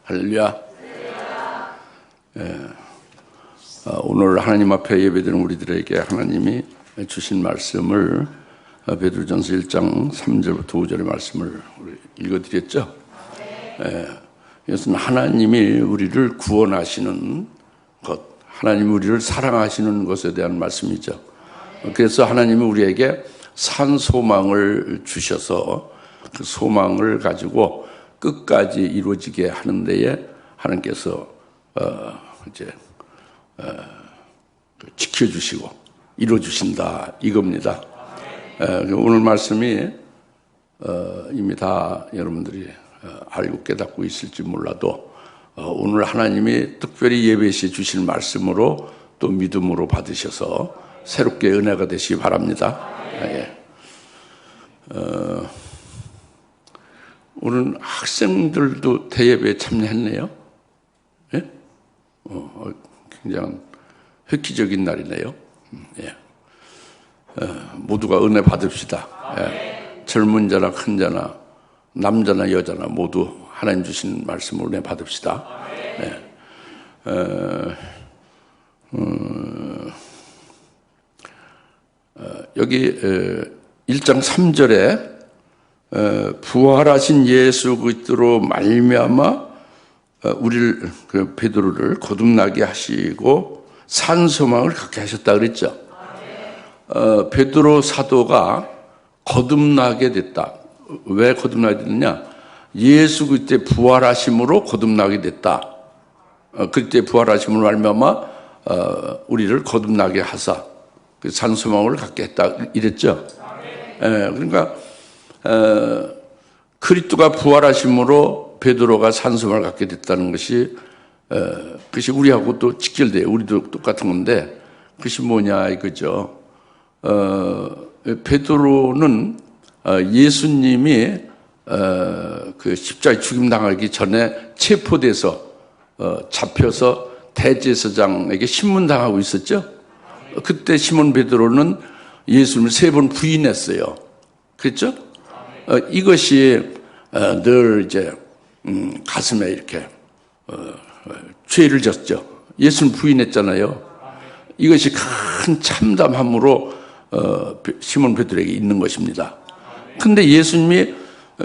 할렐루야. 오늘 하나님 앞에 예배드리는 우리들에게 하나님이 주신 말씀을 베드로전서 1장 3절부터 5절의 말씀을 읽어드렸죠. 이것은 하나님이 우리를 구원하시는 것, 하나님이 우리를 사랑하시는 것에 대한 말씀이죠. 그래서 하나님이 우리에게 산 소망을 주셔서 그 소망을 가지고 끝까지 이루어지게 하는 데에 하나님께서 지켜주시고 이루어주신다 이겁니다. 오늘 말씀이 이미 다 여러분들이 알고 깨닫고 있을지 몰라도 오늘 하나님이 특별히 예배시에 주실 말씀으로 또 믿음으로 받으셔서 새롭게 은혜가 되시기 바랍니다. 오늘 학생들도 대예배에 참여했네요. 예? 굉장히 획기적인 날이네요. 모두가 은혜 받읍시다. 젊은 자나 큰 자나 남자나 여자나 모두 하나님 주신 말씀을 은혜 받읍시다. 여기 1장 3절에 부활하신 예수 그리스도로 말미암아 우리를 베드로를 거듭나게 하시고 산 소망을 갖게 하셨다 그랬죠. 베드로 사도가 거듭나게 됐다. 왜 거듭나게 됐느냐? 예수 그리스도의 부활하심으로 거듭나게 됐다. 그때 부활하심으로 말미암아 우리를 거듭나게 하사 그 산 소망을 갖게 했다 이랬죠. 그러니까 그리스도가 부활하심으로 베드로가 산 소망을 갖게 됐다는 것이 그것이 우리하고 또 직결돼요. 우리도 똑같은 건데 그것이 뭐냐 이거죠. 베드로는 예수님이 그 십자가에 죽임 당하기 전에 체포돼서 잡혀서 대제사장에게 신문당하고 있었죠. 그때 시몬 베드로는 예수님을 3번 부인했어요. 그렇죠? 이것이 늘 이제 가슴에 이렇게 죄를 졌죠. 예수님 부인했잖아요. 이것이 큰 참담함으로 시몬 베드로에게 있는 것입니다. 근데 예수님이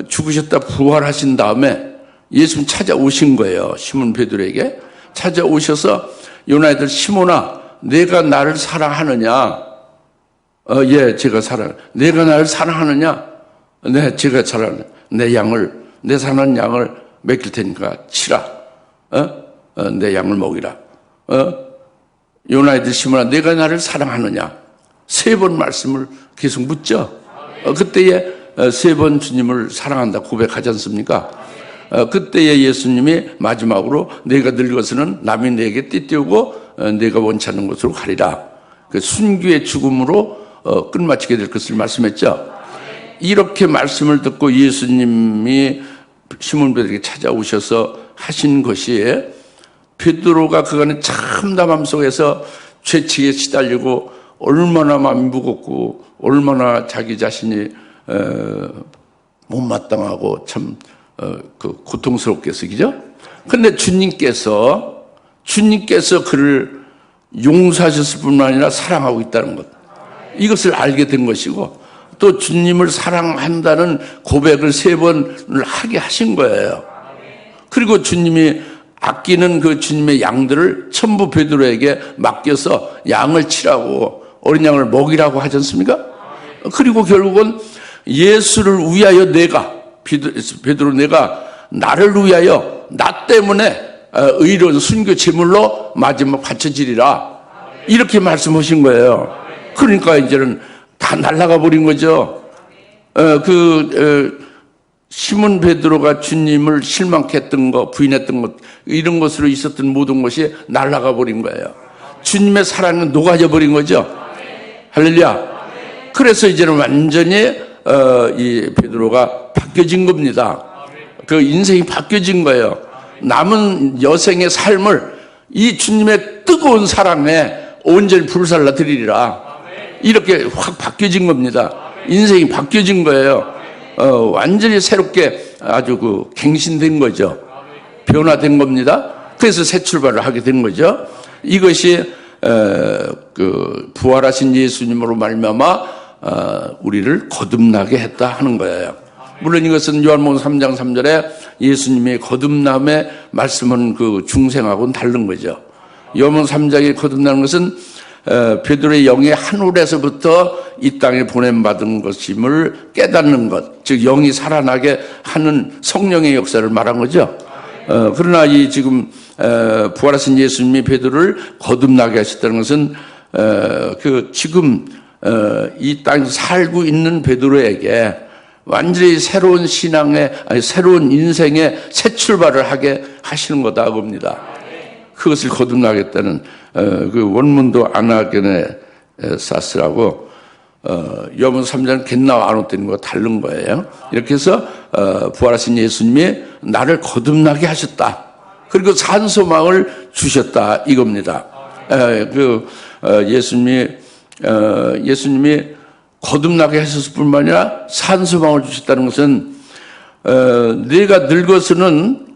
죽으셨다 부활하신 다음에 예수님 찾아오신 거예요. 시몬 베드로에게 찾아오셔서 요나이들 시몬아 내가 나를 사랑하느냐? 예, 제가 내가 나를 사랑하느냐? 네, 제가 내 양을, 내 사랑하는 양을 먹일 테니까 치라. 내 양을 먹이라. 요나이들 시몬아, 내가 나를 사랑하느냐? 3번 말씀을 계속 묻죠. 그때에 3번 주님을 사랑한다 고백하지 않습니까? 그때에 예수님이 마지막으로 내가 늙어서는 남이 내게 띠띠우고 내가 원치 않는 곳으로 가리라. 그 순교의 죽음으로 끝마치게 될 것을 말씀했죠. 이렇게 말씀을 듣고 예수님이 시몬 베드로에게 찾아오셔서 하신 것이 베드로가 그간의 참담함 속에서 죄책에 시달리고 얼마나 마음이 무겁고 얼마나 자기 자신이 못마땅하고 참 고통스럽게 쓰기죠. 근데 주님께서 그를 용서하셨을 뿐만 아니라 사랑하고 있다는 것, 이것을 알게 된 것이고 또 주님을 사랑한다는 고백을 3번을 하게 하신 거예요. 그리고 주님이 아끼는 그 주님의 양들을 전부 베드로에게 맡겨서 양을 치라고 어린 양을 먹이라고 하지 않습니까? 그리고 결국은 예수를 위하여 베드로 내가 나를 위하여 나 때문에 의로운 순교 제물로 마지막 바쳐지리라 이렇게 말씀하신 거예요. 그러니까 이제는 다 날아가 버린 거죠. 시몬 베드로가 주님을 실망케 했던 것, 부인했던 것, 이런 것으로 있었던 모든 것이 날아가 버린 거예요. 주님의 사랑은 녹아져 버린 거죠. 할렐루야. 그래서 이제는 완전히 이 베드로가 바뀌어진 겁니다. 그 인생이 바뀌어진 거예요. 남은 여생의 삶을 이 주님의 뜨거운 사랑에 온전히 불살라 드리리라. 이렇게 확 바뀌어진 겁니다. 인생이 바뀌어진 거예요. 완전히 새롭게 아주 갱신된 거죠. 변화된 겁니다. 그래서 새 출발을 하게 된 거죠. 이것이 그 부활하신 예수님으로 말미암아 우리를 거듭나게 했다 하는 거예요. 물론 이것은 요한복음 3장 3절에 예수님의 거듭남의 말씀은 그 중생하고는 다른 거죠. 요한복음 3장에 거듭나는 것은 베드로의 영이 하늘에서부터 이 땅에 보냄받은 것임을 깨닫는 것, 즉 영이 살아나게 하는 성령의 역사를 말한 거죠. 그러나 이 지금 부활하신 예수님이 베드로를 거듭나게 하셨다는 것은 그 지금 이 땅에서 살고 있는 베드로에게 완전히 새로운 신앙의 새로운 인생의 새 출발을 하게 하시는 거다 봅니다. 그것을 거듭나겠다는 그 원문도 아나게네 사스라고 요한복음 3장 겟나와 아노뜨는 거 다른 거예요. 이렇게 해서 부활하신 예수님이 나를 거듭나게 하셨다. 그리고 산 소망을 주셨다 이겁니다. 예수님이 거듭나게 하셨을 뿐만 아니라 산 소망을 주셨다는 것은 내가 늙어서는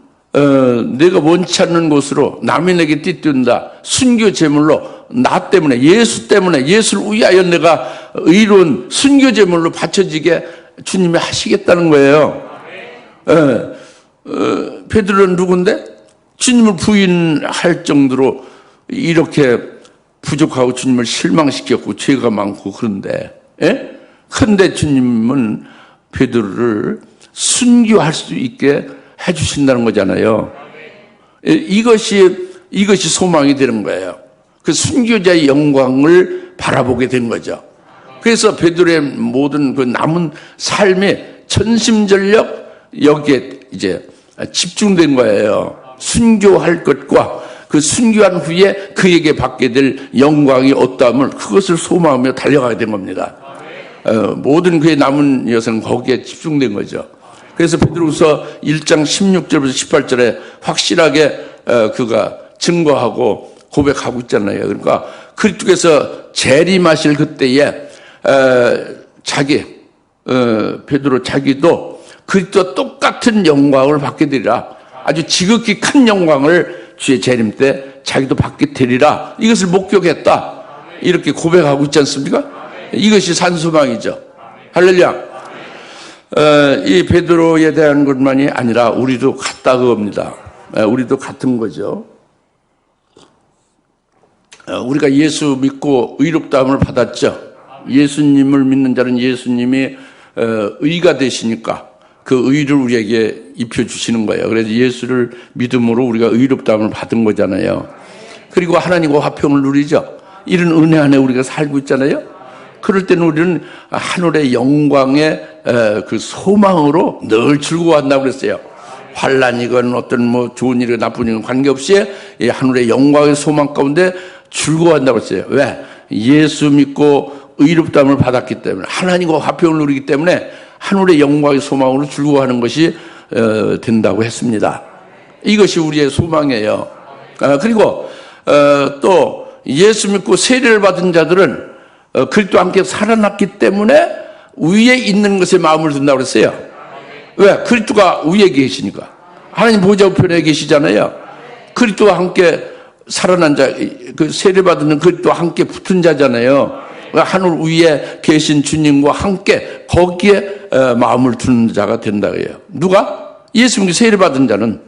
내가 원치 않는 곳으로 남이 내게 띠뜬다. 순교 제물로 나 때문에 예수 때문에 예수를 위하여 내가 의로운 순교 제물로 바쳐지게 주님이 하시겠다는 거예요. 베드로는 누군데? 주님을 부인할 정도로 이렇게 부족하고 주님을 실망시켰고 죄가 많고 그런데 근데 주님은 베드로를 순교할 수 있게 해주신다는 거잖아요. 이것이 소망이 되는 거예요. 그 순교자의 영광을 바라보게 된 거죠. 그래서 베드로의 모든 그 남은 삶이 전심전력 여기에 이제 집중된 거예요. 순교할 것과 그 순교한 후에 그에게 받게 될 영광이 어떠함을 그것을 소망하며 달려가게 된 겁니다. 모든 그의 남은 여성은 거기에 집중된 거죠. 그래서 베드로후서 1장 16절부터 18절에 확실하게 그가 증거하고 고백하고 있잖아요. 그러니까 그리스도께서 재림하실 그때에 베드로 자기도 그리스도와 똑같은 영광을 받게 되리라. 아주 지극히 큰 영광을 주의 재림 때 자기도 받게 되리라. 이것을 목격했다. 이렇게 고백하고 있지 않습니까? 이것이 산소망이죠. 할렐루야. 이 베드로에 대한 것만이 아니라 우리도 같다 그겁니다. 우리도 같은 거죠. 우리가 예수 믿고 의롭다함을 받았죠. 예수님을 믿는 자는 예수님이 의가 되시니까 그 의를 우리에게 입혀주시는 거예요. 그래서 예수를 믿음으로 우리가 의롭다함을 받은 거잖아요. 그리고 하나님과 화평을 누리죠. 이런 은혜 안에 우리가 살고 있잖아요. 그럴 때는 우리는 하늘의 영광의 그 소망으로 늘 즐거워한다고 그랬어요. 환난이건 어떤 뭐 좋은 일이건 나쁜 일이건 관계없이 이 하늘의 영광의 소망 가운데 즐거워한다고 했어요. 왜? 예수 믿고 의롭다함을 받았기 때문에 하나님과 화평을 누리기 때문에 하늘의 영광의 소망으로 즐거워하는 것이 된다고 했습니다. 이것이 우리의 소망이에요. 그리고 또 예수 믿고 세례를 받은 자들은 그리스도와 함께 살아났기 때문에 위에 있는 것에 마음을 둔다고 그랬어요. 왜? 그리스도가 위에 계시니까. 하나님 보좌 우편에 계시잖아요. 그리스도와 함께 살아난 자, 그 세례받은 그리스도와 함께 붙은 자잖아요. 하늘 위에 계신 주님과 함께 거기에 마음을 두는 자가 된다고 해요. 누가? 예수 믿고 세례받은 자는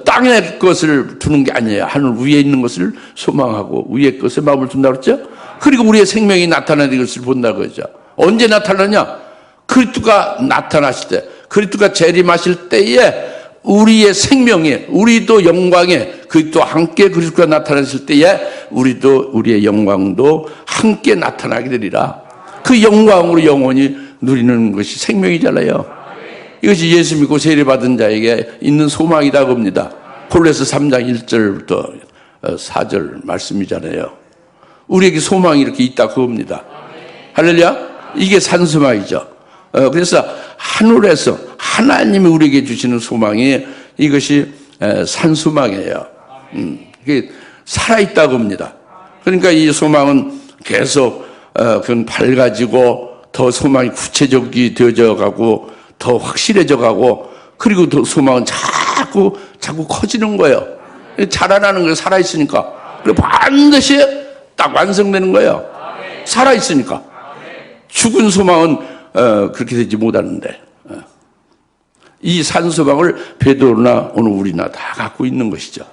땅의 것을 두는 게 아니에요. 하늘 위에 있는 것을 소망하고 위에 것에 마음을 둔다고 그랬죠. 그리고 우리의 생명이 나타나는 것을 본다고 그러죠. 언제 나타나냐? 그리스도가 나타나실 때, 그리스도가 재림하실 때에 우리의 생명이, 우리도 영광에 그리스도와 함께 그리스도가 나타나실 때에 우리의 영광도 함께 나타나게 되리라. 그 영광으로 영원히 누리는 것이 생명이잖아요. 이것이 예수 믿고 세례받은 자에게 있는 소망이다 봅니다. 골로새 3장 1절부터 4절 말씀이잖아요. 우리에게 소망이 이렇게 있다 그겁니다. 할렐루야. 이게 산소망이죠. 그래서 하늘에서 하나님이 우리에게 주시는 소망이 이것이 산소망이에요. 이게 살아있다 그겁니다. 그러니까 이 소망은 계속 그건 밝아지고 더 소망이 구체적이 되어져 가고 더 확실해져 가고 그리고 더 소망은 자꾸 커지는 거예요. 자라나는 거예요. 살아있으니까. 그리고 반드시 딱 완성되는 거예요. 살아있으니까. 죽은 소망은 그렇게 되지 못하는데, 이 산소망을 베드로나 오늘 우리나 다 갖고 있는 것이죠.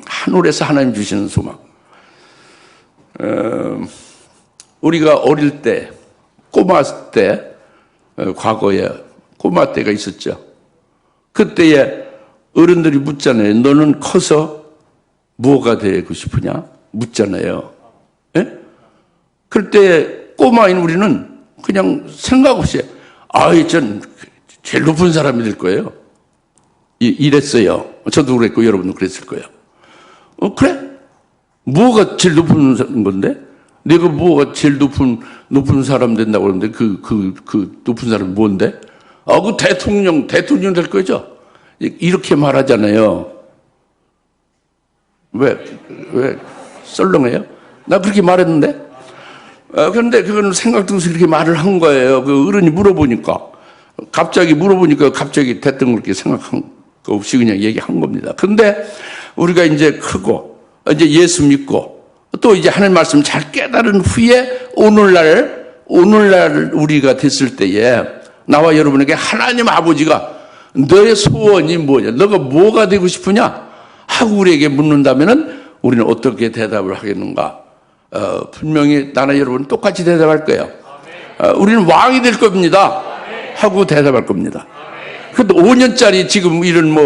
하늘에서 하나님 주시는 소망. 우리가 어릴 때, 꼬마 때, 과거에 꼬마 때가 있었죠. 그때에 어른들이 묻잖아요. 너는 커서 뭐가 되고 싶으냐? 묻잖아요. 예? 그럴 때 꼬마인 우리는 그냥 생각 없이, 전 제일 높은 사람이 될 거예요. 이랬어요. 저도 그랬고 여러분도 그랬을 거예요. 그래? 뭐가 제일 높은 건데? 내가 뭐가 제일 높은 사람 된다고 그러는데 그 높은 사람이 뭔데? 그 대통령 될 거죠? 이렇게 말하잖아요. 왜 썰렁해요? 나 그렇게 말했는데? 그런데 그건 생각도 없이 그렇게 말을 한 거예요. 그 어른이 물어보니까. 갑자기 대뜸 그렇게 생각한 거 없이 그냥 얘기한 겁니다. 그런데 우리가 이제 크고, 이제 예수 믿고, 또 이제 하나님 말씀 잘 깨달은 후에 오늘날 우리가 됐을 때에 나와 여러분에게 하나님 아버지가 너의 소원이 뭐냐? 너가 뭐가 되고 싶으냐? 하고 우리에게 묻는다면은 우리는 어떻게 대답을 하겠는가? 분명히 나나 여러분 똑같이 대답할 거예요. 우리는 왕이 될 겁니다. 하고 대답할 겁니다. 근데 5년짜리 지금 이런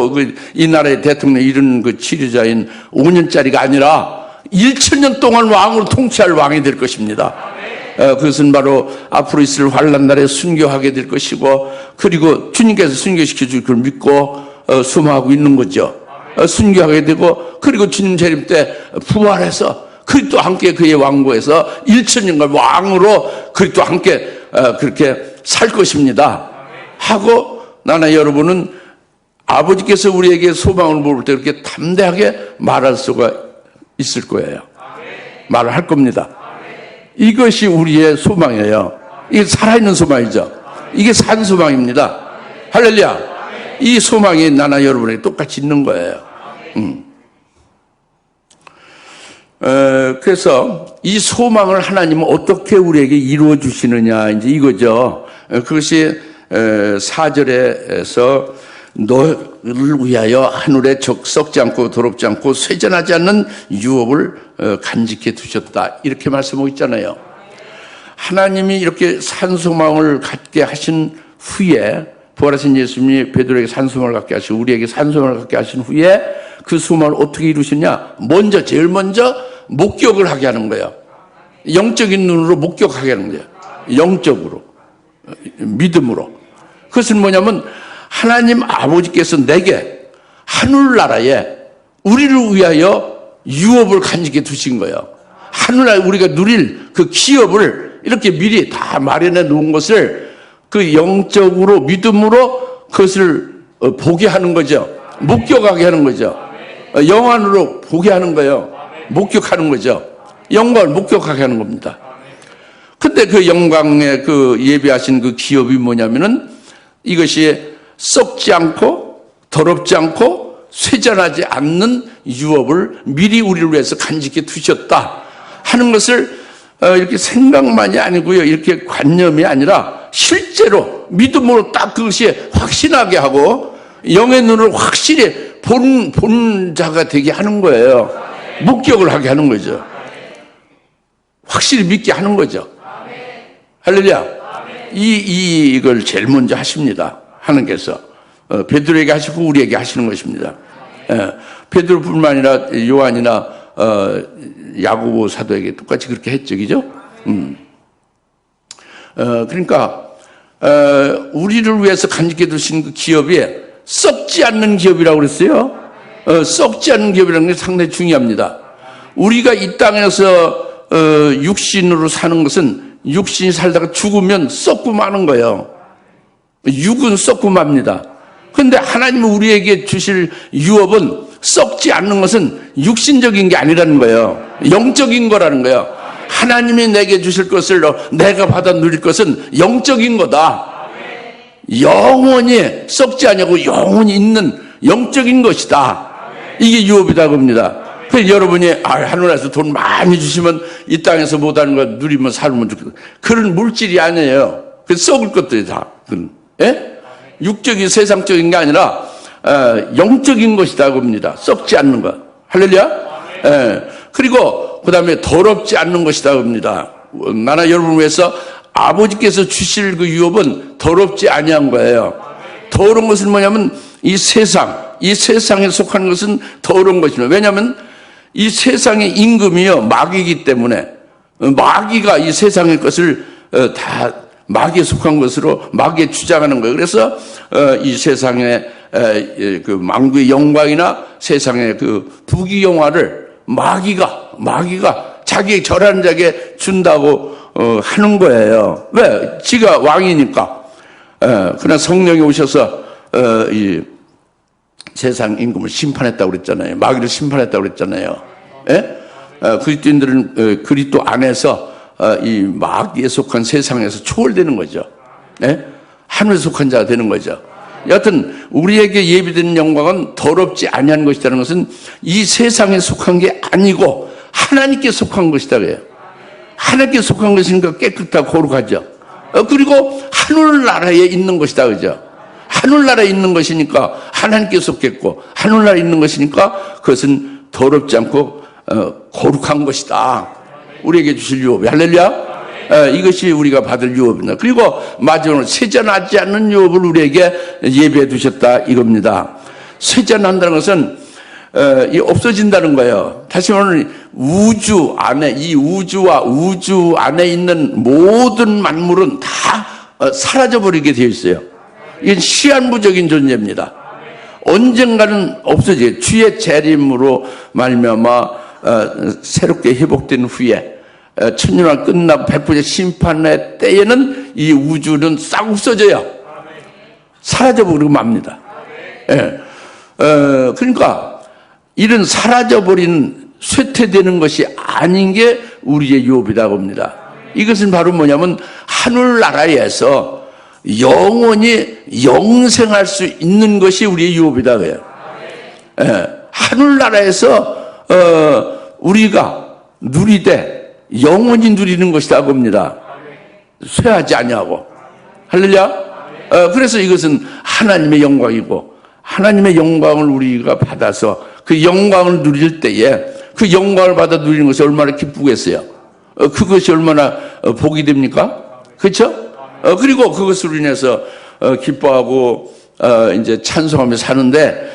이 나라의 대통령 이런 치료자인 5년짜리가 아니라 1000년 동안 왕으로 통치할 왕이 될 것입니다. 그것은 바로 앞으로 있을 환난 날에 순교하게 될 것이고, 그리고 주님께서 순교시켜 줄 걸 믿고 소망하고 있는 거죠. 순교하게 되고, 그리고 주님 재림 때 부활해서 그리스도 함께 그의 왕국에서 1000년간 왕으로 그리스도 함께 그렇게 살 것입니다. 하고 나나 여러분은 아버지께서 우리에게 소망을 물을 때 그렇게 담대하게 말할 수가 있을 거예요. 말을 할 겁니다. 이것이 우리의 소망이에요. 이게 살아있는 소망이죠. 이게 산 소망입니다. 할렐루야. 이 소망이 나나 여러분에게 똑같이 있는 거예요. 그래서 이 소망을 하나님은 어떻게 우리에게 이루어 주시느냐, 이제 이거죠. 그것이 4절에서 너를 위하여 하늘에 썩지 않고 더럽지 않고 쇠전하지 않는 유업을 간직해 두셨다, 이렇게 말씀하고 있잖아요. 하나님이 이렇게 산소망을 갖게 하신 후에, 부활하신 예수님이 베드로에게 산소망을 갖게 하시고 우리에게 산소망을 갖게 하신 후에 그 소망을 어떻게 이루시냐? 제일 먼저 목격을 하게 하는 거예요. 영적인 눈으로 목격하게 하는 거예요. 영적으로, 믿음으로. 그것은 뭐냐면 하나님 아버지께서 내게 하늘나라에 우리를 위하여 유업을 간직해 두신 거예요. 하늘나라에 우리가 누릴 그 기업을 이렇게 미리 다 마련해 놓은 것을 그 영적으로 믿음으로 그것을 보게 하는 거죠. 목격하게 하는 거죠. 영안으로 보게 하는 거예요. 목격하는 거죠. 영광을 목격하게 하는 겁니다. 근데 그 영광에 그 예비하신 그 기업이 뭐냐면은 이것이 썩지 않고 더럽지 않고 쇠전하지 않는 유업을 미리 우리를 위해서 간직해 두셨다 하는 것을 이렇게 생각만이 아니고요, 이렇게 관념이 아니라 실제로 믿음으로 딱 그것이 확신하게 하고 영의 눈으로 확실히 본 자가 되게 하는 거예요. 목격을 하게 하는 거죠. 확실히 믿게 하는 거죠. 할렐루야. 이걸 제일 먼저 하십니다. 하나님께서 베드로에게 하시고 우리에게 하시는 것입니다. 베드로뿐만 아니라 요한이나 야고보 사도에게 똑같이 그렇게 했죠, 그죠? 그러니까 우리를 위해서 간직해 두신 그 기업이 썩지 않는 기업이라고 그랬어요. 썩지 않는 기업이라는 게 상당히 중요합니다. 우리가 이 땅에서 육신으로 사는 것은 육신이 살다가 죽으면 썩고 마는 거예요. 육은 썩고 맙니다. 그런데 하나님은 우리에게 주실 유업은 썩지 않는 것은 육신적인 게 아니라는 거예요. 영적인 거라는 거예요. 하나님이 내게 주실 것을 내가 받아 누릴 것은 영적인 거다. 영원히 썩지 않냐고 영원히 있는 영적인 것이다. 이게 유업이다 겁니다. 그래서 여러분이 하늘에서 돈 많이 주시면 이 땅에서 못하는 거 누리면 살면 좋겠다. 그런 물질이 아니에요. 그 썩을 것들이 다. 예? 육적인 세상적인 게 아니라 영적인 것이다 겁니다. 썩지 않는 것. 할렐루야. 예. 그리고 그 다음에 더럽지 않는 것이다 겁니다. 나나 여러분을 위해서 아버지께서 주실 그 유업은 더럽지 아니한 거예요. 더러운 것은 뭐냐면 이 세상에 속한 것은 더러운 것입니다. 왜냐하면 이 세상의 임금이요 마귀이기 때문에 마귀가 이 세상의 것을 다 마귀에 속한 것으로 마귀에 주장하는 거예요. 그래서 이 세상의 그 망구의 영광이나 세상의 그 부귀영화를 마귀가 자기의 절하는 자에게 준다고 하는 거예요. 왜? 지가 왕이니까. 그러나 성령이 오셔서 이 세상 임금을 심판했다고 그랬잖아요. 마귀를 심판했다고 그랬잖아요. 예? 그리스도인들은 그리스도 안에서 이 마귀에 속한 세상에서 초월되는 거죠. 예? 하늘에 속한 자가 되는 거죠. 여하튼 우리에게 예비되는 영광은 더럽지 아니한 것이라는 것은 이 세상에 속한 게 아니고 하나님께 속한 것이다 그래요. 하나님께 속한 것이니까 깨끗하고 거룩하죠. 그리고 하늘나라에 있는 것이다 그죠. 하늘나라에 있는 것이니까 하나님께 속했고 하늘나라에 있는 것이니까 그것은 더럽지 않고 거룩한 것이다. 우리에게 주실 유업이. 할렐루야. 이것이 우리가 받을 유업입니다. 그리고 마지막으로 쇠잔하지 않는 유업을 우리에게 예비해 두셨다 이겁니다. 쇠잔한다는 것은 없어진다는 거예요. 다시 말하면 우주 안에, 이 우주와 우주 안에 있는 모든 만물은 다 사라져버리게 되어 있어요. 이건 시한부적인 존재입니다. 언젠가는 없어지게 주의 재림으로 말미암아 새롭게 회복된 후에 천년왕 끝나고 백부의 심판의 때에는 이 우주는 싹 없어져요. 사라져버리고 맙니다. 예. 그러니까 이런 사라져버린 쇠퇴되는 것이 아닌 게 우리의 유업이라고 합니다. 이것은 바로 뭐냐면 하늘나라에서 영원히 영생할 수 있는 것이 우리의 유업이다 그래요. 예. 하늘나라에서 우리가 누리되 영원히 누리는 것이다 겁니다. 쇠하지 아니하고. 할렐루야. 그래서 이것은 하나님의 영광이고 하나님의 영광을 우리가 받아서 그 영광을 누릴 때에 그 영광을 받아 누리는 것이 얼마나 기쁘겠어요. 그것이 얼마나 복이 됩니까? 그렇죠? 그리고 그것으로 인해서 기뻐하고 이제 찬송하며 사는데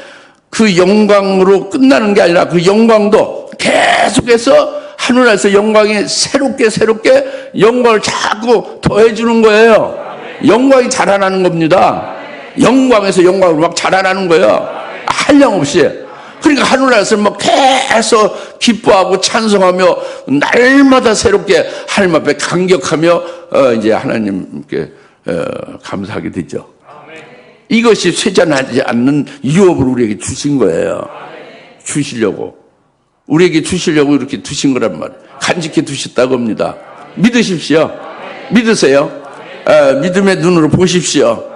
그 영광으로 끝나는 게 아니라 그 영광도 계속해서 하늘에서 영광이 새롭게 영광을 자꾸 더해주는 거예요. 영광이 자라나는 겁니다. 영광에서 영광으로 막 자라나는 거예요. 한량없이. 그러니까 하늘에서 막 계속 기뻐하고 찬송하며 날마다 새롭게 하나님 앞에 감격하며 이제 하나님께 감사하게 되죠. 이것이 쇠잔하지 않는 유업을 우리에게 주신 거예요. 주시려고. 우리에게 주시려고 이렇게 두신 거란 말이에요. 간직해 두셨다고 합니다. 믿으십시오. 믿으세요. 믿음의 눈으로 보십시오.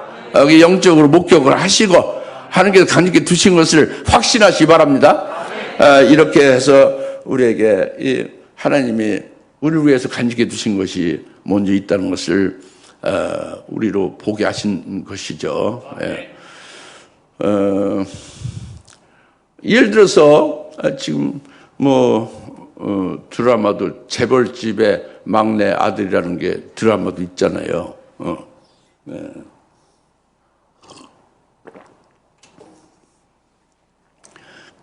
영적으로 목격을 하시고 하나님께서 간직해 두신 것을 확신하시기 바랍니다. 이렇게 해서 우리에게 하나님이 우리를 위해서 간직해 두신 것이 먼저 있다는 것을 우리로 보게 하신 것이죠. 예를 들어서 지금 드라마도 재벌집의 막내 아들이라는 게 드라마도 있잖아요.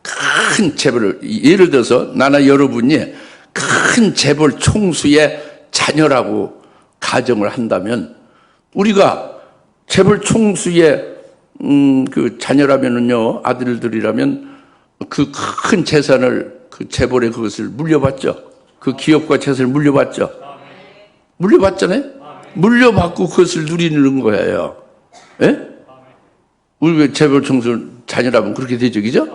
큰 재벌을, 예를 들어서 나나 여러분이 큰 재벌 총수의 자녀라고 가정을 한다면 우리가 재벌 총수의 그 자녀라면은요, 아들들이라면 그 큰 재산을 그 재벌의 그것을 물려받죠. 그 기업과 재산을 물려받죠. 물려받잖아요. 물려받고 그것을 누리는 거예요. 예? 우리 재벌 총수 자녀라면 그렇게 되죠, 그죠?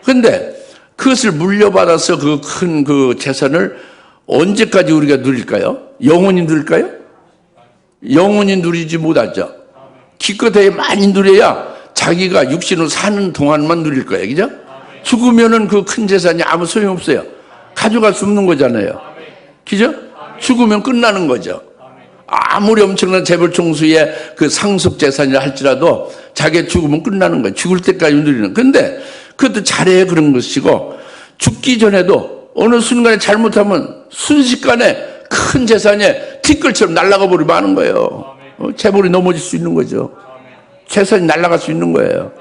그런데 그것을 물려받아서 그 큰 그 재산을 언제까지 우리가 누릴까요? 영원히 누릴까요? 영원히 누리지 못하죠. 기껏해야 많이 누려야 자기가 육신으로 사는 동안만 누릴 거예요. 그죠? 죽으면은 그 큰 재산이 아무 소용없어요. 가져갈 수 없는 거잖아요. 그죠? 죽으면 끝나는 거죠. 아무리 엄청난 재벌 총수의 그 상속 재산이라 할지라도 자기가 죽으면 끝나는 거예요. 죽을 때까지 누리는. 근데 그것도 잘해야 그런 것이고, 죽기 전에도 어느 순간에 잘못하면 순식간에 큰 재산이 티끌처럼 날아가 버리면 하는 거예요. 재벌이 넘어질 수 있는 거죠. 재산이 날아갈 수 있는 거예요.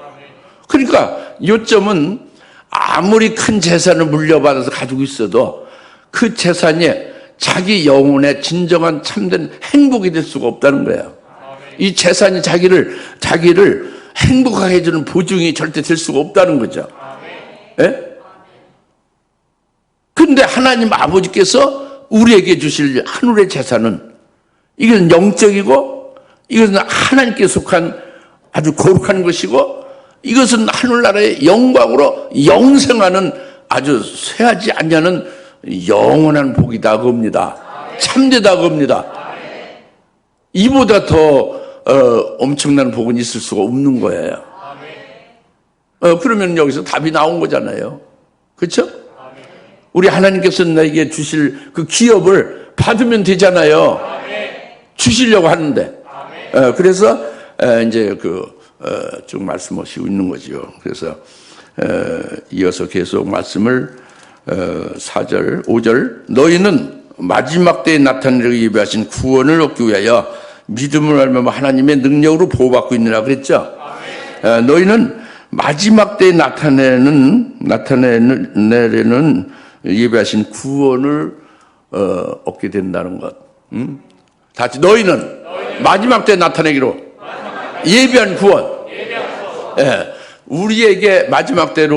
그러니까 요점은 아무리 큰 재산을 물려받아서 가지고 있어도 그 재산이 자기 영혼의 진정한 참된 행복이 될 수가 없다는 거예요. 이 재산이 자기를 행복하게 해주는 보증이 절대 될 수가 없다는 거죠. 예? 근데 하나님 아버지께서 우리에게 주실 하늘의 재산은, 이것은 영적이고 이것은 하나님께 속한 아주 거룩한 것이고, 이것은 하늘나라의 영광으로 영생하는 아주 쇠하지 않냐는 영원한 복이다 겁니다. 참되다 겁니다. 이보다 더 엄청난 복은 있을 수가 없는 거예요. 그러면 여기서 답이 나온 거잖아요. 그렇죠? 우리 하나님께서 나에게 주실 그 기업을 받으면 되잖아요. 주시려고 하는데. 그래서 이제 쭉 말씀하시고 있는 거죠. 그래서 이어서 계속 말씀을 4절, 5절, 너희는 마지막 때에 나타내려고 예비하신 구원을 얻기 위하여 믿음을 알면 하나님의 능력으로 보호받고 있느라 그랬죠. 너희는 마지막 때에 나타내려는 예비하신 구원을 얻게 된다는 것. 다시 너희는 마지막 때에 나타내기로 예비한 구원. 예, 우리에게 마지막 때에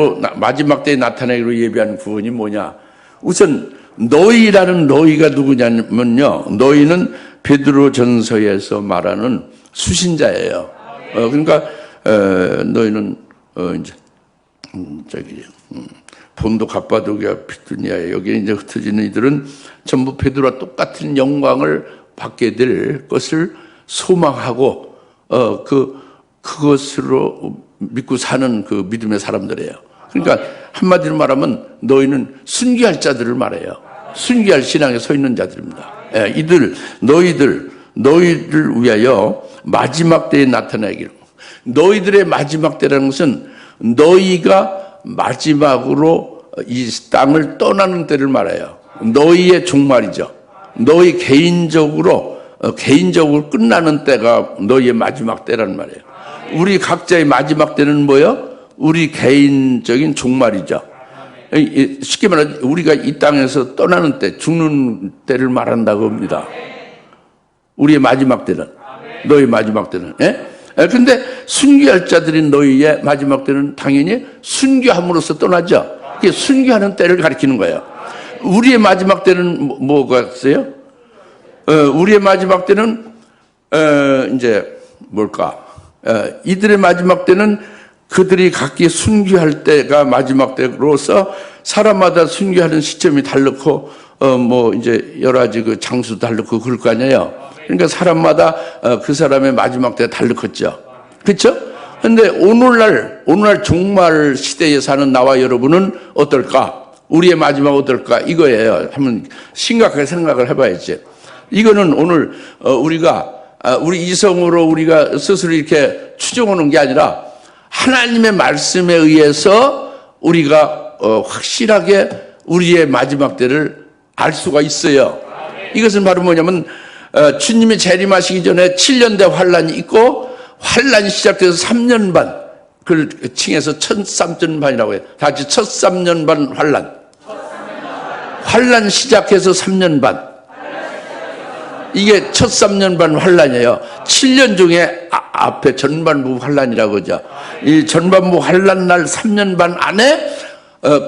나타내기로 예비한 구원이 뭐냐? 우선 너희라는 너희가 누구냐면요, 너희는 베드로전서에서 말하는 수신자예요. 그러니까 너희는 이제 본도 갑바도기아 비두니아 여기에 이제 흩어지는 이들은 전부 베드로와 똑같은 영광을 받게 될 것을 소망하고 그것으로 믿고 사는 그 믿음의 사람들이에요. 그러니까 한마디로 말하면 너희는 순교할 자들을 말해요. 순교할 신앙에 서 있는 자들입니다. 예, 너희들 위하여 마지막 때에 나타나기로. 너희들의 마지막 때라는 것은 너희가 마지막으로 이 땅을 떠나는 때를 말해요. 너희의 종말이죠. 너희 개인적으로 끝나는 때가 너희의 마지막 때라는 말이에요. 우리 각자의 마지막 때는 뭐예요? 우리 개인적인 종말이죠. 쉽게 말하면 우리가 이 땅에서 떠나는 때, 죽는 때를 말한다고 합니다. 우리의 마지막 때는, 너희 마지막 때는. 예? 근데 순교할 자들인 너희의 마지막 때는 당연히 순교함으로써 떠나죠. 그게 순교하는 때를 가리키는 거예요. 우리의 마지막 때는 뭐가 있어요? 우리의 마지막 때는 이제 뭘까? 이들의 마지막 때는 그들이 각기 순교할 때가 마지막 때로서 사람마다 순교하는 시점이 다르고 뭐 이제 여러 가지 그 장수 다르고 그럴 거 아니에요. 그러니까 사람마다 그 사람의 마지막 때가 다르겠죠. 그렇죠? 근데 오늘날 종말 시대에 사는 나와 여러분은 어떨까? 우리의 마지막 어떨까? 이거예요. 한번 심각하게 생각을 해봐야지. 이거는 오늘 우리 이성으로 우리가 스스로 이렇게 추정하는 게 아니라 하나님의 말씀에 의해서 우리가 확실하게 우리의 마지막 때를 알 수가 있어요. 이것은 바로 뭐냐면 주님이 재림하시기 전에 7년대 환란이 있고 환란이 시작돼서 3년 반, 그걸 칭해서 첫 3년 반이라고 해요. 다 같이 첫 3년 반 환란 시작해서 3년 반, 이게 첫 3년 반 환란이에요. 7년 중에 앞에 전반부 환란이라고 하죠. 이 전반부 환란 날 3년 반 안에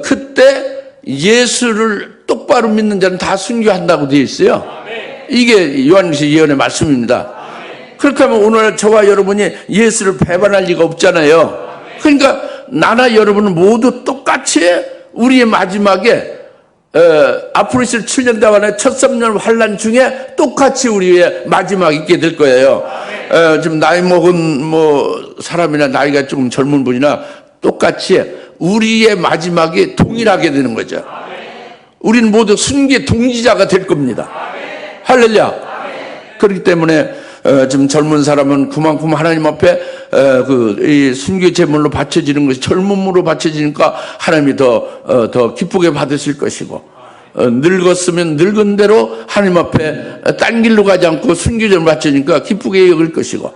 그때 예수를 똑바로 믿는 자는 다 순교한다고 되어 있어요. 이게 요한계시록 예언의 말씀입니다. 그렇게 하면 오늘 저와 여러분이 예수를 배반할 리가 없잖아요. 그러니까 나나 여러분은 모두 똑같이 우리의 마지막에 앞으로 있을 7년 동안의 첫 3년 환란 중에 똑같이 우리의 마지막이 있게 될 거예요. 좀 나이 먹은 뭐 사람이나 나이가 조금 젊은 분이나 똑같이 우리의 마지막이 동일하게 되는 거죠. 우리는 모두 순교의 동지자가 될 겁니다. 할렐루야. 그렇기 때문에 좀 젊은 사람은 그만큼 하나님 앞에 이 순교 제물로 바쳐지는 것이 젊음으로 바쳐지니까 하나님이 더 기쁘게 받으실 것이고, 늙었으면 늙은 대로 하나님 앞에 딴 길로 가지 않고 순교 제물 바쳐지니까 기쁘게 여길 것이고,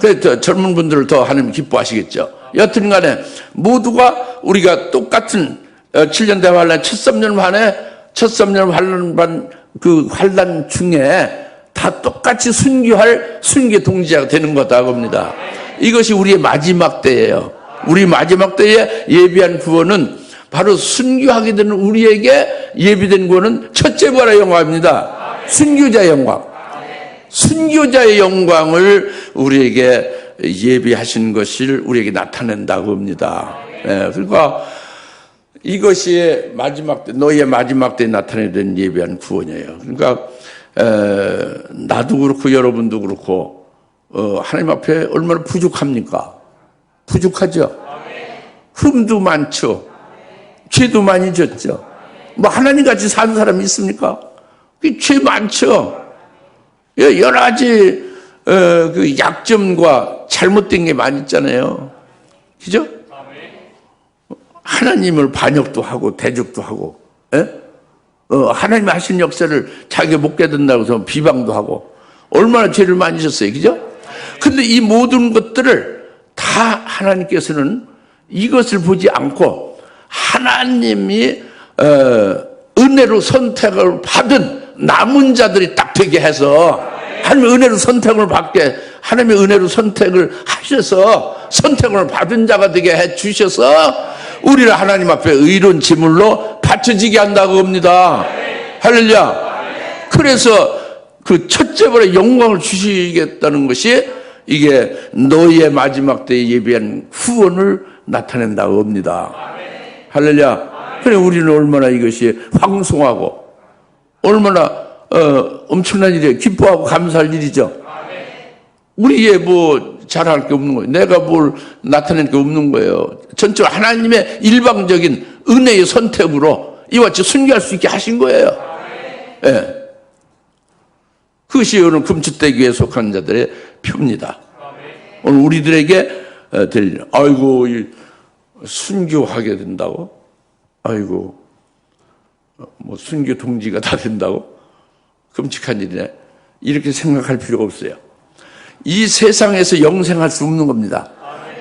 그래서 젊은 분들을 더 하나님 기뻐하시겠죠. 여튼 간에 모두가 우리가 똑같은 7년 대환란 첫 3년 환란 그 환란 중에 다 똑같이 순교할 순교 동지자가 되는 거다 겁니다. 이것이 우리의 마지막 때예요. 우리 마지막 때에 예비한 구원은 바로 순교하게 되는 우리에게 예비된 구원은 첫째 부활의 영광입니다. 순교자의 영광. 순교자의 영광을 우리에게 예비하신 것을 우리에게 나타낸다고 합니다. 그러니까 이것이 마지막 때, 너희의 마지막 때에 나타내는 예비한 구원이에요. 그러니까 나도 그렇고 여러분도 그렇고 하나님 앞에 얼마나 부족합니까? 부족하죠. 흠도 많죠. 죄도 많이 졌죠. 뭐 하나님 같이 사는 사람이 있습니까? 죄 많죠. 여러 가지 그 약점과 잘못된 게 많이 있잖아요. 그죠? 하나님을 반역도 하고 대적도 하고, 하나님이 하신 역사를 자기가 못 깨닫는다고 해서 비방도 하고, 얼마나 죄를 많이 졌어요. 그죠? 근데 이 모든 것들을 다 하나님께서는 이것을 보지 않고 하나님이 은혜로 선택을 받은 남은 자들이 딱 되게 해서, 하나님의 은혜로 선택을 받게, 하나님의 은혜로 선택을 하셔서 선택을 받은 자가 되게 해 주셔서 우리를 하나님 앞에 의로운 제물로 바쳐지게 한다고 합니다. 할렐루야. 그래서 그 첫째 벌의 영광을 주시겠다는 것이 이게 너희의 마지막 때에 예비한 후원을 나타낸다고 합니다. 할렐루야. 그래 우리는 얼마나 이것이 황송하고 얼마나 엄청난 일이에요. 기뻐하고 감사할 일이죠. 우리의 뭐 잘할 게 없는 거예요. 내가 뭘 나타낼 게 없는 거예요. 전적으로 하나님의 일방적인 은혜의 선택으로 이와 같이 순교할 수 있게 하신 거예요. 예. 그것이 오늘 금추대교에 속한 자들의 표입니다. 오늘 우리들에게 될, 아이고 순교하게 된다고? 아이고 뭐 순교 동지가 다 된다고? 끔찍한 일이네. 이렇게 생각할 필요가 없어요. 이 세상에서 영생할 수 없는 겁니다.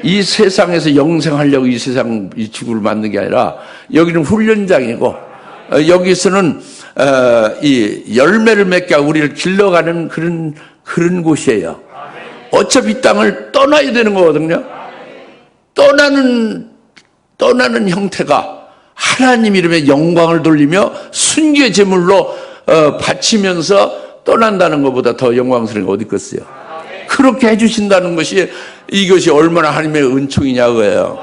이 세상에서 영생하려고 이 세상, 이 지구를 만든 게 아니라 여기는 훈련장이고, 여기서는 이 열매를 맺게 하고 우리를 길러가는 그런 곳이에요. 어차피 이 땅을 떠나야 되는 거거든요. 떠나는 형태가 하나님 이름의 영광을 돌리며 순교의 제물로 바치면서 떠난다는 것보다 더 영광스러운 게 어디 있겠어요. 그렇게 해주신다는 것이 이것이 얼마나 하나님의 은총이냐고요.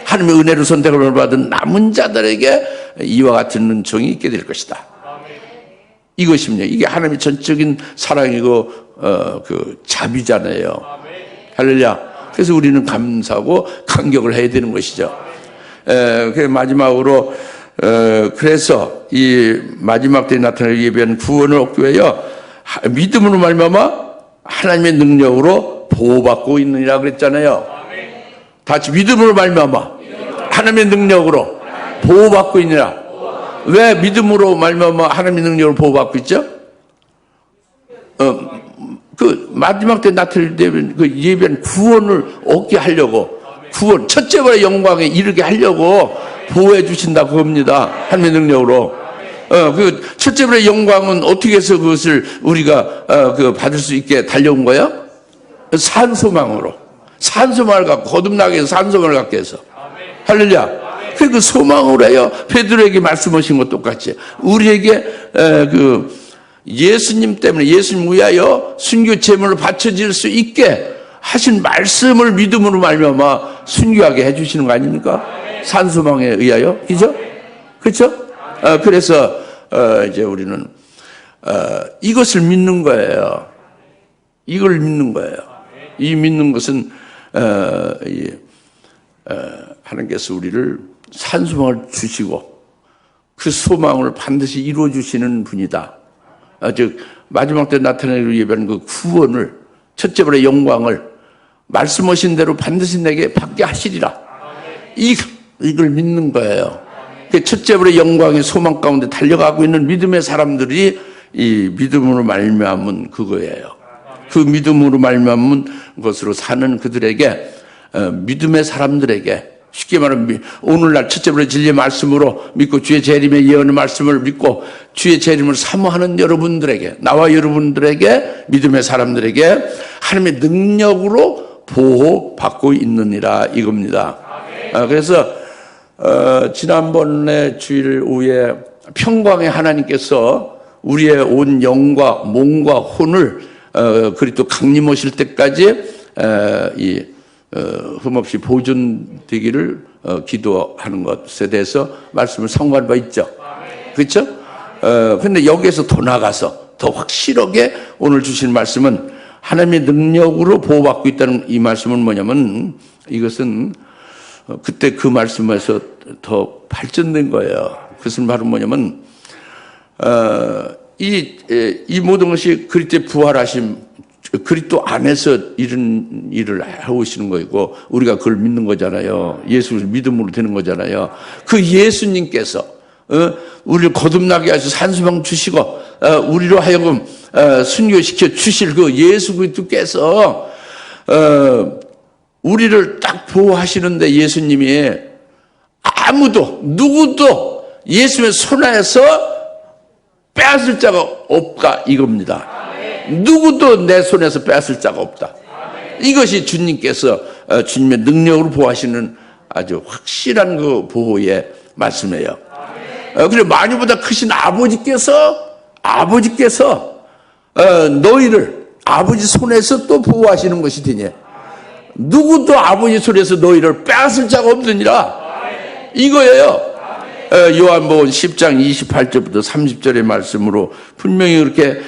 하나님의 은혜로 선택을 받은 남은 자들에게 이와 같은 은총이 있게 될 것이다. 이것입니다. 이게 하나님의 전적인 사랑이고 그 자비잖아요. 할렐루야. 그래서 우리는 감사하고 감격을 해야 되는 것이죠. 그 마지막으로 그래서 이 마지막 때에 나타날 예비한 구원을 얻기 위하여 믿음으로 말미암아 하나님의 능력으로 보호받고 있느니라 그랬잖아요. 다 같이 믿음으로 말미암아 하나님의 능력으로 보호받고 있느니라. 왜 믿음으로 말미암아 하나님의 능력으로 보호받고 있죠? 그 마지막 때 나타날 그 예비한 구원을 얻게 하려고, 구원 첫째의 영광에 이르게 하려고 보호해 주신다고 합니다. 하나님의 능력으로. 그 첫째의 영광은 어떻게 해서 그것을 우리가 그 받을 수 있게 달려온 거예요? 산소망으로. 산소망을 갖고, 거듭나게 해서 산소망을 갖게 해서. 할렐루야. 그 소망으로 해요. 베드로에게 말씀하신 것 똑같이. 우리에게 그 예수님 때문에, 예수님 위하여 순교 제물로 바쳐질 수 있게 하신 말씀을 믿음으로 말미암아 순교하게 해주시는 거 아닙니까? 산소망에 의하여. 그죠? 그렇죠? 그래서 이제 우리는 이것을 믿는 거예요. 이걸 믿는 거예요. 이 믿는 것은 하나님께서 우리를 산소망을 주시고 그 소망을 반드시 이루어 주시는 분이다. 즉 마지막 때 나타내기로 예배하는 그 구원을, 첫째 번의 영광을 말씀하신 대로 반드시 내게 받게 하시리라. 이걸 믿는 거예요. 그 첫째 번의 영광의 소망 가운데 달려가고 있는 믿음의 사람들이 이 믿음으로 말미암은 그거예요. 그 믿음으로 말미암은 것으로 사는 그들에게, 믿음의 사람들에게, 쉽게 말하면 오늘날 첫째 번의 진리의 말씀으로 믿고 주의 재림의 예언의 말씀을 믿고 주의 재림을 사모하는 여러분들에게, 나와 여러분들에게, 믿음의 사람들에게 하나님의 능력으로 보호받고 있느니라 이겁니다. 그래서 지난번에 주일 후에 평강의 하나님께서 우리의 온 영과 몸과 혼을 그리스도 강림 오실 때까지 흠없이 보존되기를 기도하는 것에 대해서 말씀을 선고한 바 있죠. 그렇죠? 근데 여기에서 더 나가서 더 확실하게 오늘 주신 말씀은 하나님의 능력으로 보호받고 있다는 이 말씀은 뭐냐면, 이것은 그때 그 말씀에서 더 발전된 거예요. 그것은 바로 뭐냐면, 이 모든 것이 그리스도의 부활하심, 그리스도 안에서 이런 일을 해오시는 거이고, 우리가 그걸 믿는 거잖아요. 예수를 믿음으로 되는 거잖아요. 그 예수님께서 우리를 거듭나게 하셔서 산소망 주시고 우리로 하여금 순교시켜 주실 그 예수 그리스도께서 우리를 딱 보호하시는데, 예수님이 아무도 누구도 예수의 손안에서 빼앗을 자가 없다 이겁니다. 누구도 내 손에서 빼앗을 자가 없다. 이것이 주님께서 주님의 능력으로 보호하시는 아주 확실한 그 보호의 말씀이에요. 그리고 만유보다 크신 아버지께서 너희를 아버지 손에서 또 보호하시는 것이 되니 누구도 아버지 손에서 너희를 빼앗을 자가 없느니라 이거예요. 요한복음 10장 28절부터 30절의 말씀으로 분명히 그렇게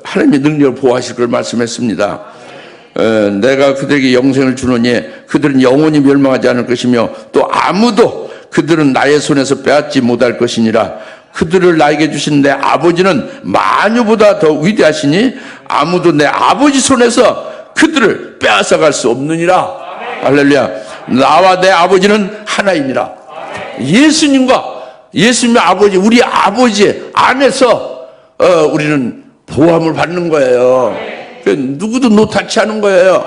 하나님의 능력을 보호하실 걸 말씀했습니다. 내가 그들에게 영생을 주노니 그들은 영원히 멸망하지 않을 것이며 또 아무도 그들은 나의 손에서 빼앗지 못할 것이니라. 그들을 나에게 주신 내 아버지는 만유보다 더 위대하시니 아무도 내 아버지 손에서 그들을 빼앗아갈 수 없느니라. 할렐루야. 나와 내 아버지는 하나이니라. 예수님의 아버지, 우리 아버지 안에서 우리는 보호함을 받는 거예요. 누구도 노타치 하는 거예요.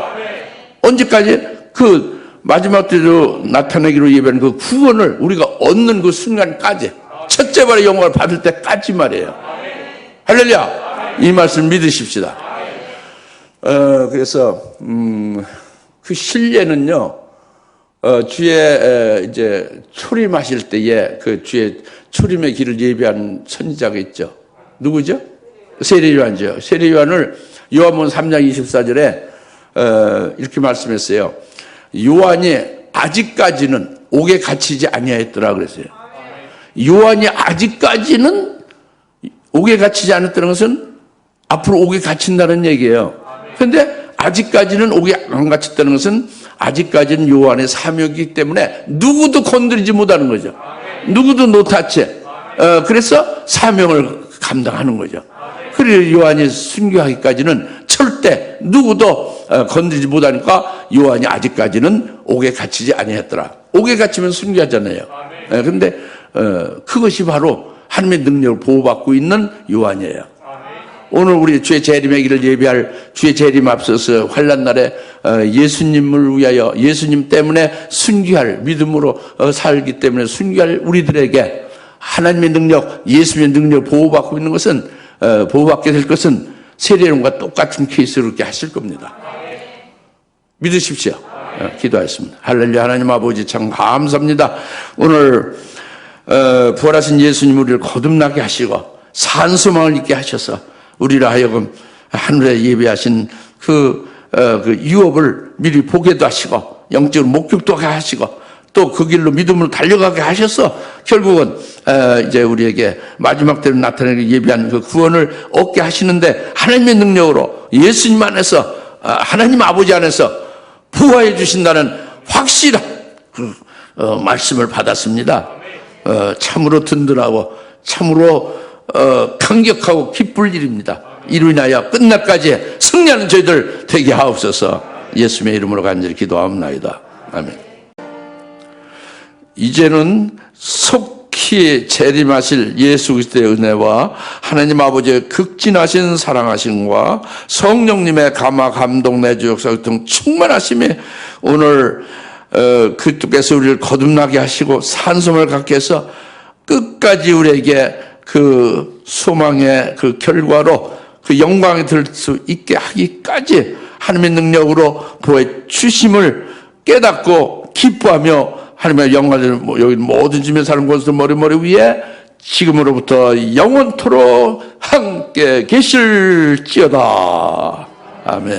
언제까지? 그 마지막 때로 나타내기로 예배하는 그 구원을 우리가 얻는 그 순간까지, 첫째 번의 영광을 받을 때까지 말이에요. 할렐루야. 이 말씀 믿으십시다. 그래서 그 신뢰는요, 주의 이제 초림하실 때에 그 주의 초림의 길을 예비한 선지자가 있죠. 누구죠? 세례요한이죠. 세례요한을 요한복음 3장 24절에 이렇게 말씀했어요. 요한이 아직까지는 옥에 갇히지 아니하였더라 그랬어요. 요한이 아직까지는 옥에 갇히지 않았다는 것은 앞으로 옥에 갇힌다는 얘기예요. 그런데 아직까지는 옥에 안 갇혔다는 것은 아직까지는 요한의 사명이기 때문에 누구도 건드리지 못하는 거죠. 누구도 노타치. 그래서 사명을 감당하는 거죠. 그리고 요한이 순교하기까지는 절대 누구도 건드리지 못하니까 요한이 아직까지는 옥에 갇히지 아니했더라. 옥에 갇히면 순교하잖아요. 그런데 그것이 바로 하나님의 능력을 보호받고 있는 요한이에요. 오늘 우리 주의 재림의 길을 예비할 주의 재림 앞서서 환난 날에 예수님을 위하여, 예수님 때문에 순교할, 믿음으로 살기 때문에 순교할 우리들에게 하나님의 능력, 예수님의 능력을 보호받고 있는 것은, 보호받게 될 것은 세례론과 똑같은 케이스로 이렇게 하실 겁니다. 믿으십시오. 기도하겠습니다. 할렐루야. 하나님 아버지 참 감사합니다. 오늘 부활하신 예수님 우리를 거듭나게 하시고 산소망을 있게 하셔서 우리를 하여금 하늘에 예비하신 그 유업을 미리 보게도 하시고 영적으로 목격도 하게 하시고 또 그 길로 믿음으로 달려가게 하셔서 결국은 이제 우리에게 마지막 때로 나타내기 예비한 그 구원을 얻게 하시는데 하나님의 능력으로 예수님 안에서 하나님 아버지 안에서 부활해 주신다는 확실한 말씀을 받았습니다. 참으로 든든하고 참으로 감격하고 기쁠 일입니다. 이로 인하여 끝날까지 승리하는 저희들 되게 하옵소서. 예수님의 이름으로 간절히 기도하옵나이다. 아멘. 이제는 속히 재림하실 예수 그리스도의 은혜와 하나님 아버지의 극진하신 사랑하심과 성령님의 감화 감동 내주 역사 등 충만하심이 오늘 그리스도께서 우리를 거듭나게 하시고 산성을 갖게 해서 끝까지 우리에게 그 소망의 그 결과로 그 영광에 들 수 있게 하기까지 하나님의 능력으로 보여주심을 깨닫고 기뻐하며 하나님의 영광을 여기 모든 짐에 사는 곳에서 머리 위에 지금으로부터 영원토록 함께 계실지어다. 아멘.